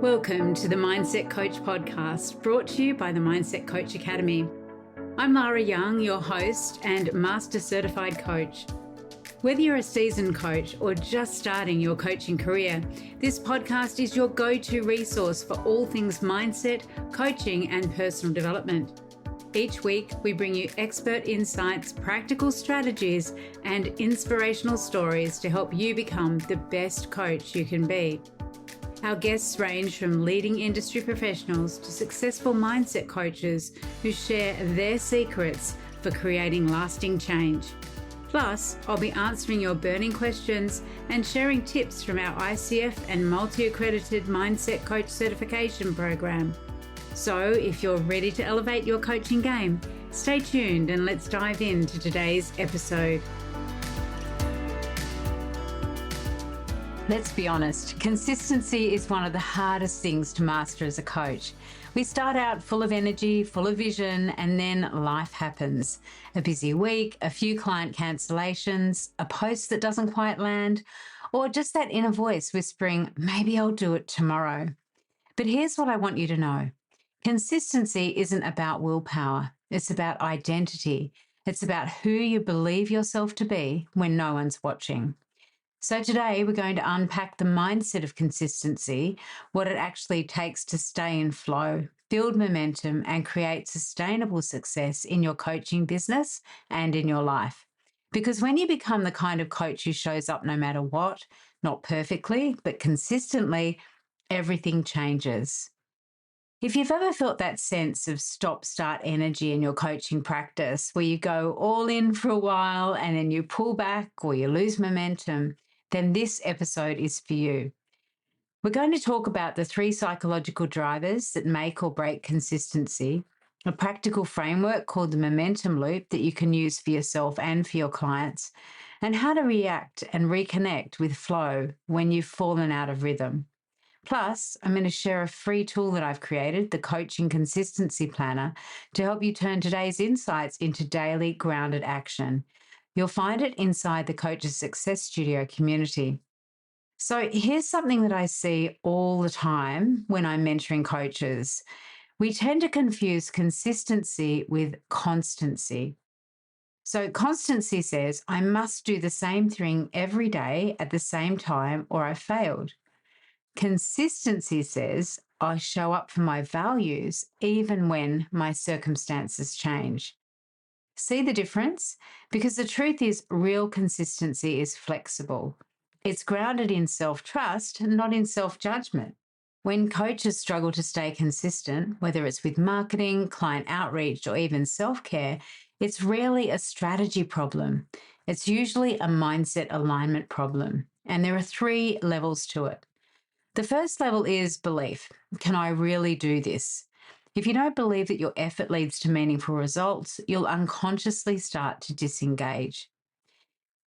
Welcome to the Mindset Coach podcast, brought to you by the Mindset Coach Academy. I'm Lara Young, your host and Master Certified Coach. Whether you're a seasoned coach or just starting your coaching career, this podcast is your go-to resource for all things mindset, coaching, and personal development. Each week, we bring you expert insights, practical strategies, and inspirational stories to help you become the best coach you can be. Our guests range from leading industry professionals to successful mindset coaches who share their secrets for creating lasting change. Plus, I'll be answering your burning questions and sharing tips from our ICF and multi-accredited Mindset Coach certification program. So, if you're ready to elevate your coaching game, stay tuned and let's dive into today's episode. Let's be honest, consistency is one of the hardest things to master as a coach. We start out full of energy, full of vision, and then life happens. A busy week, a few client cancellations, a post that doesn't quite land, or just that inner voice whispering, maybe I'll do it tomorrow. But here's what I want you to know. Consistency isn't about willpower. It's about identity. It's about who you believe yourself to be when no one's watching. So today we're going to unpack the mindset of consistency, what it actually takes to stay in flow, build momentum, and create sustainable success in your coaching business and in your life. Because when you become the kind of coach who shows up no matter what, not perfectly, but consistently, everything changes. If you've ever felt that sense of stop-start energy in your coaching practice, where you go all in for a while and then you pull back or you lose momentum, then this episode is for you. We're going to talk about the 3 psychological drivers that make or break consistency, a practical framework called the momentum loop that you can use for yourself and for your clients, and how to react and reconnect with flow when you've fallen out of rhythm. Plus, I'm going to share a free tool that I've created, the Coaching Consistency Planner, to help you turn today's insights into daily grounded action. You'll find it inside the Coaches Success Studio community. So here's something that I see all the time when I'm mentoring coaches. We tend to confuse consistency with constancy. So constancy says, I must do the same thing every day at the same time or I failed. Consistency says, I show up for my values even when my circumstances change. See the difference? Because the truth is, real consistency is flexible. It's grounded in self-trust, not in self-judgment. When coaches struggle to stay consistent, whether it's with marketing, client outreach, or even self-care, it's rarely a strategy problem. It's usually a mindset alignment problem. And there are 3 levels to it. The first level is belief. Can I really do this? If you don't believe that your effort leads to meaningful results, you'll unconsciously start to disengage.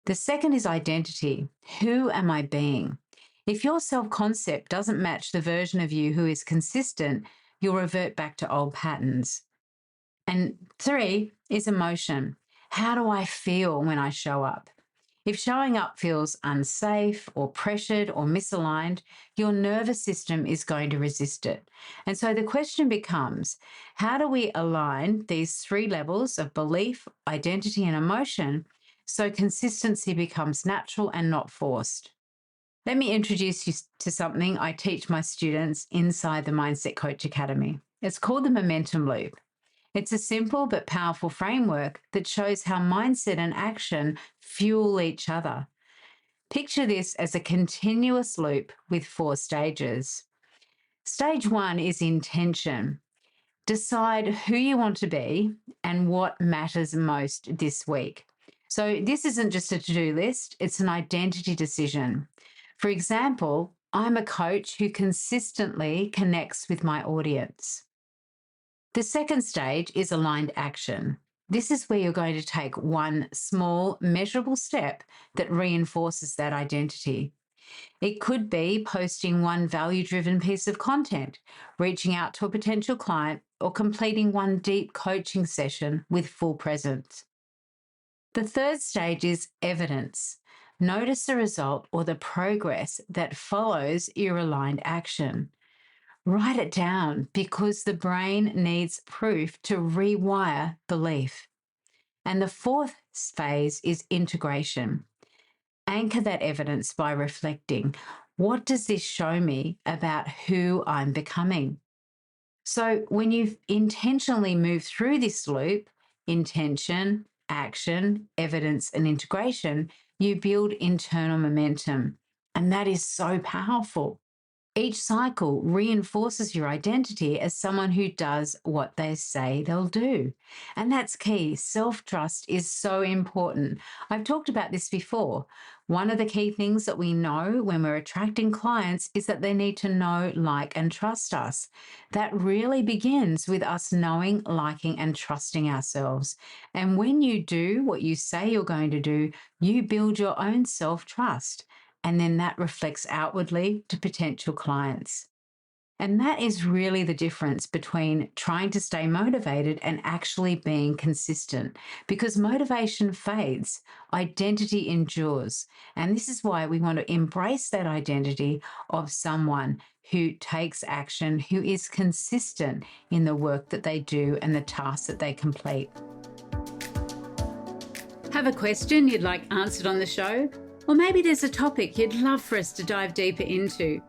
The second is identity. Who am I being? If your self-concept doesn't match the version of you who is consistent, you'll revert back to old patterns. And 3 is emotion. How do I feel when I show up? If showing up feels unsafe or pressured or misaligned, your nervous system is going to resist it. And so the question becomes, how do we align these 3 levels of belief, identity, and emotion so consistency becomes natural and not forced? Let me introduce you to something I teach my students inside the Mindset Coach Academy. It's called the momentum loop. It's a simple but powerful framework that shows how mindset and action fuel each other. Picture this as a continuous loop with 4 stages. Stage 1 is intention. Decide who you want to be and what matters most this week. So this isn't just a to-do list, it's an identity decision. For example, I'm a coach who consistently connects with my audience. The second stage is aligned action. This is where you're going to take one small, measurable step that reinforces that identity. It could be posting one value-driven piece of content, reaching out to a potential client, or completing one deep coaching session with full presence. The third stage is evidence. Notice the result or the progress that follows your aligned action. Write it down because the brain needs proof to rewire belief. And the fourth phase is integration. Anchor that evidence by reflecting. What does this show me about who I'm becoming? So when you intentionally move through this loop, intention, action, evidence, and integration, you build internal momentum. And that is so powerful. Each cycle reinforces your identity as someone who does what they say they'll do. And that's key. Self-trust is so important. I've talked about this before. One of the key things that we know when we're attracting clients is that they need to know, like, and trust us. That really begins with us knowing, liking, and trusting ourselves. And when you do what you say you're going to do, you build your own self-trust. And then that reflects outwardly to potential clients. And that is really the difference between trying to stay motivated and actually being consistent, because motivation fades, identity endures. And this is why we want to embrace that identity of someone who takes action, who is consistent in the work that they do and the tasks that they complete. Have a question you'd like answered on the show? Or maybe there's a topic you'd love for us to dive deeper into.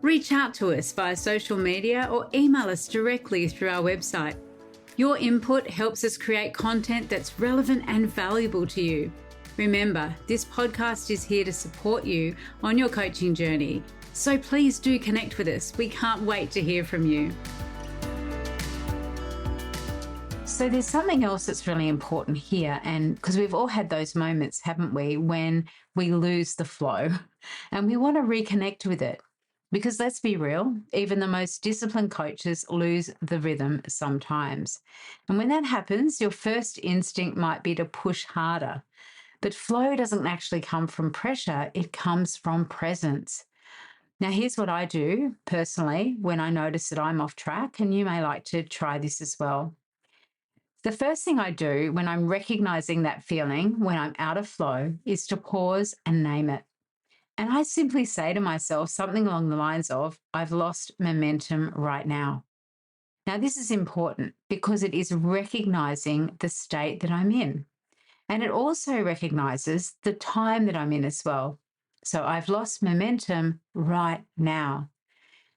Reach out to us via social media or email us directly through our website. Your input helps us create content that's relevant and valuable to you. Remember, this podcast is here to support you on your coaching journey. So please do connect with us. We can't wait to hear from you. So there's something else that's really important here, and because we've all had those moments, haven't we, when we lose the flow and we want to reconnect with it. Because let's be real, even the most disciplined coaches lose the rhythm sometimes. And when that happens, your first instinct might be to push harder. But flow doesn't actually come from pressure, it comes from presence. Now, here's what I do personally when I notice that I'm off track, and you may like to try this as well. The first thing I do when I'm recognizing that feeling, when I'm out of flow, is to pause and name it. And I simply say to myself something along the lines of, I've lost momentum right now. Now, this is important because it is recognizing the state that I'm in. And it also recognizes the time that I'm in as well. So I've lost momentum right now.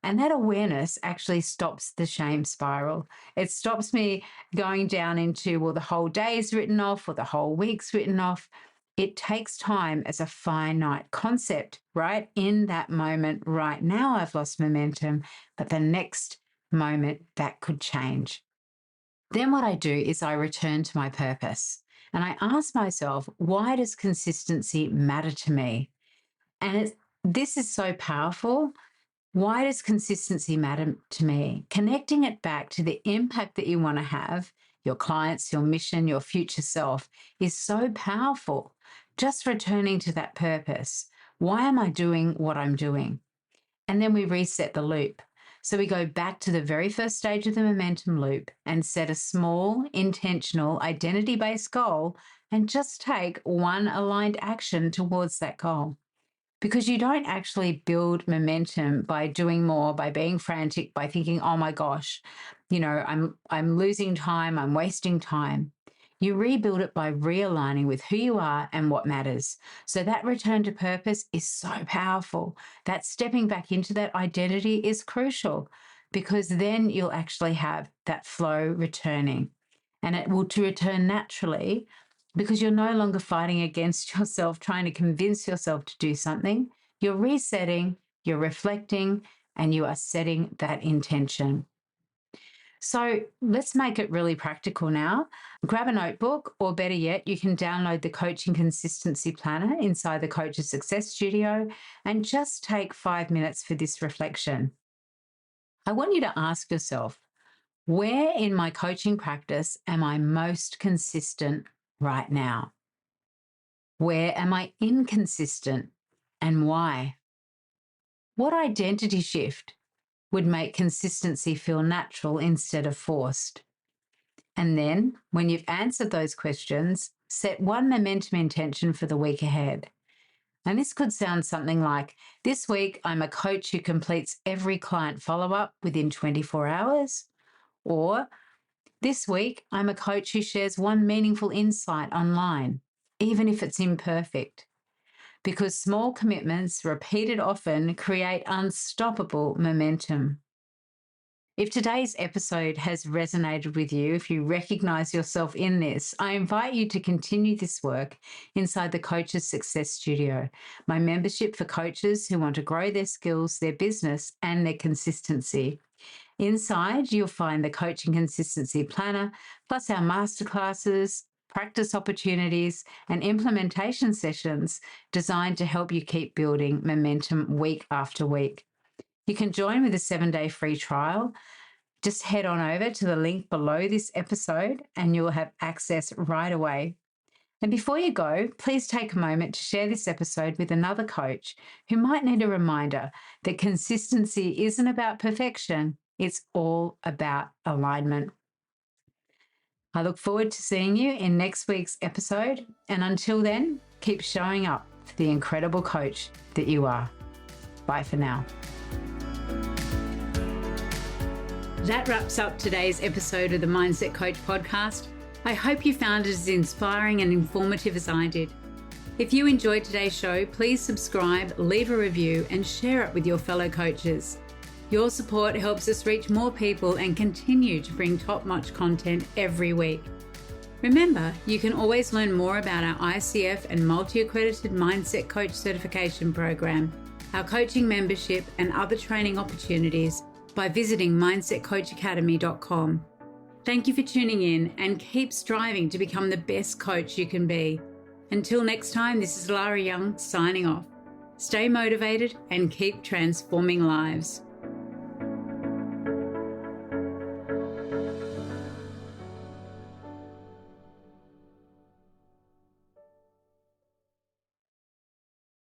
And that awareness actually stops the shame spiral. It stops me going down into, well, the whole day is written off or the whole week's written off. It takes time as a finite concept, right? In that moment, right now, I've lost momentum, but the next moment that could change. Then what I do is I return to my purpose and I ask myself, why does consistency matter to me? And this is so powerful. Why does consistency matter to me? Connecting it back to the impact that you want to have, your clients, your mission, your future self, is so powerful. Just returning to that purpose. Why am I doing what I'm doing? And then we reset the loop. So we go back to the very first stage of the momentum loop and set a small, intentional, identity-based goal and just take one aligned action towards that goal. Because you don't actually build momentum by doing more, by being frantic, by thinking, oh my gosh, I'm losing time, I'm wasting time. You rebuild it by realigning with who you are and what matters. So that return to purpose is so powerful. That stepping back into that identity is crucial because then you'll actually have that flow returning. And it will to return naturally because you're no longer fighting against yourself, trying to convince yourself to do something. You're resetting, you're reflecting, and you are setting that intention. So let's make it really practical now. Grab a notebook, or better yet, you can download the Coaching Consistency Planner inside the Coach's Success Studio and just take 5 minutes for this reflection. I want you to ask yourself, where in my coaching practice am I most consistent right now? Where am I inconsistent and why? What identity shift would make consistency feel natural instead of forced? And then, when you've answered those questions, set one momentum intention for the week ahead. And this could sound something like, this week, I'm a coach who completes every client follow-up within 24 hours. Or, this week, I'm a coach who shares one meaningful insight online, even if it's imperfect. Because small commitments, repeated often, create unstoppable momentum. If today's episode has resonated with you, if you recognize yourself in this, I invite you to continue this work inside the Coaches Success Studio, my membership for coaches who want to grow their skills, their business, and their consistency. Inside, you'll find the Coaching Consistency Planner, plus our masterclasses, practice opportunities, and implementation sessions designed to help you keep building momentum week after week. You can join with a 7-day free trial. Just head on over to the link below this episode and you'll have access right away. And before you go, please take a moment to share this episode with another coach who might need a reminder that consistency isn't about perfection, it's all about alignment. I look forward to seeing you in next week's episode. And until then, keep showing up for the incredible coach that you are. Bye for now. That wraps up today's episode of the Mindset Coach podcast. I hope you found it as inspiring and informative as I did. If you enjoyed today's show, please subscribe, leave a review, and share it with your fellow coaches. Your support helps us reach more people and continue to bring top-notch content every week. Remember, you can always learn more about our ICF and multi-accredited Mindset Coach certification program, our coaching membership, and other training opportunities by visiting mindsetcoachacademy.com. Thank you for tuning in and keep striving to become the best coach you can be. Until next time, this is Lara Young signing off. Stay motivated and keep transforming lives.